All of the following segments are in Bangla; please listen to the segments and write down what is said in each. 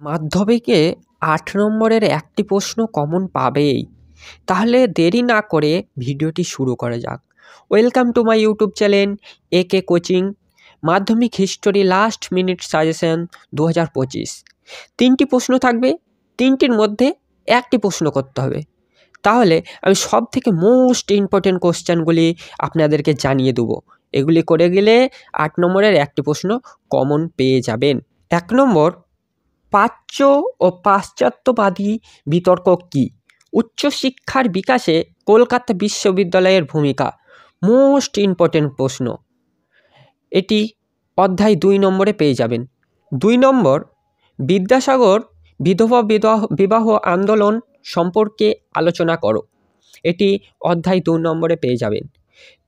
মাধ্যমিকে ৮ নম্বরের একটি প্রশ্ন কমন পাবেই। তাহলে দেরি না করে ভিডিওটি শুরু করা যাক। Welcome to my YouTube channel একে কোচিং। মাধ্যমিক হিস্টোরি লাস্ট মিনিট সাজেশন 2025। 3টি প্রশ্ন থাকবে, 3টির মধ্যে একটি প্রশ্ন করতে হবে। তাহলে আমি সব থেকে মোস্ট ইম্পর্টেন্ট কোশ্চেনগুলি আপনাদেরকে জানিয়ে দেবো। এগুলি করে গেলে 8 নম্বরের একটি প্রশ্ন কমন পেয়ে যাবেন। 1 নম্বর, প্রাচ্য ও পাশ্চাত্যবাদী বিতর্ক কী? উচ্চশিক্ষার বিকাশে কলকাতা বিশ্ববিদ্যালয়ের ভূমিকা। মোস্ট ইম্পর্টেন্ট প্রশ্ন, এটি অধ্যায় 2 নম্বরে পেয়ে যাবেন। 2 নম্বর, বিদ্যাসাগর বিধবা বিবাহ আন্দোলন সম্পর্কে আলোচনা করো। এটি অধ্যায় 2 নম্বরে পেয়ে যাবেন।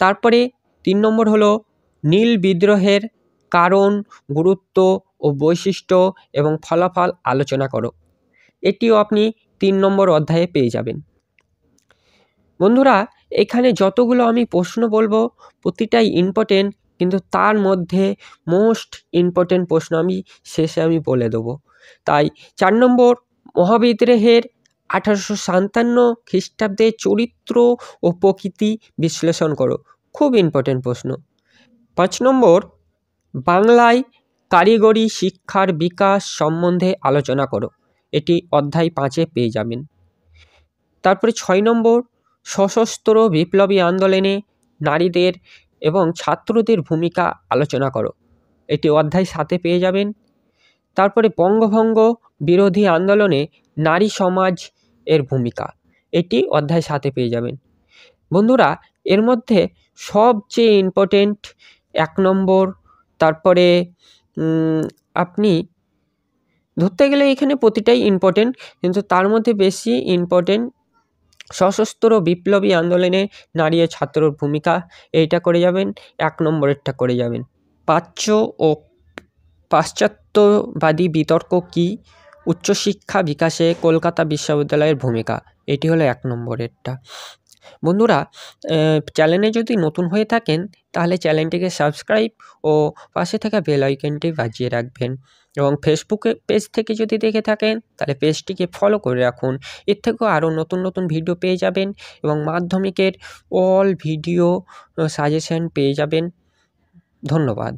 তারপরে 3 নম্বর হলো নীল বিদ্রোহের কারণ, গুরুত্ব ও বৈশিষ্ট্য এবং ফলাফল আলোচনা করো। এটিও আপনি 3 নম্বর অধ্যায়ে পেয়ে যাবেন। বন্ধুরা, এখানে যতগুলো আমি প্রশ্ন বলবো প্রতিটাই ইম্পর্টেন্ট, কিন্তু তার মধ্যে মোস্ট ইম্পর্টেন্ট প্রশ্ন আমি শেষে বলে দেবো। তাই 4 নম্বর, মহাবিদ্রোহের 1857 খ্রিস্টাব্দের চরিত্র ও প্রকৃতি বিশ্লেষণ করো। খুব ইম্পর্টেন্ট প্রশ্ন। 5 নম্বর, বাংলায় কারিগরি শিক্ষার বিকাশ সম্বন্ধে আলোচনা করো। এটি অধ্যায় 5-এ পেয়ে যাবেন। তারপরে 6 নম্বর, সশস্ত্র বিপ্লবী আন্দোলনে নারীদের এবং ছাত্রদের ভূমিকা আলোচনা করো। এটি অধ্যায় 7-এ পেয়ে যাবেন। তারপরে বঙ্গভঙ্গ বিরোধী আন্দোলনে নারী সমাজ এর ভূমিকা, এটি অধ্যায় 7-এ পেয়ে যাবেন। বন্ধুরা, এর মধ্যে সবচেয়ে ইম্পর্টেন্ট 1 নম্বর, তারপরে আপনি ধরতে গেলে এখানে প্রতিটাই ইম্পর্টেন্ট, কিন্তু তার মধ্যে বেশি ইম্পর্টেন্ট সশস্ত্র বিপ্লবী আন্দোলনে নারী ও ছাত্রর ভূমিকা, এইটা করে যাবেন। 1 নম্বরেরটা করে যাবেন। প্রাচ্য ও পাশ্চাত্যবাদী বিতর্ক কী? উচ্চশিক্ষা বিকাশে কলকাতা বিশ্ববিদ্যালয়ের ভূমিকা, এটি হলো 1 নম্বরেরটা। বন্ধুরা, চ্যানেলে যদি নতুন হয়ে থাকেন তাহলে চ্যানেলটিকে সাবস্ক্রাইব ও পাশে থাকা বেল আইকনটি বাজিয়ে রাখবেন, এবং ফেসবুকে পেজ থেকে যদি দেখে থাকেন তাহলে পেজটিকে ফলো করে রাখুন। এর থেকেও আরও নতুন নতুন ভিডিও পেয়ে যাবেন এবং মাধ্যমিকের অল ভিডিও সাজেশন পেয়ে যাবেন। ধন্যবাদ।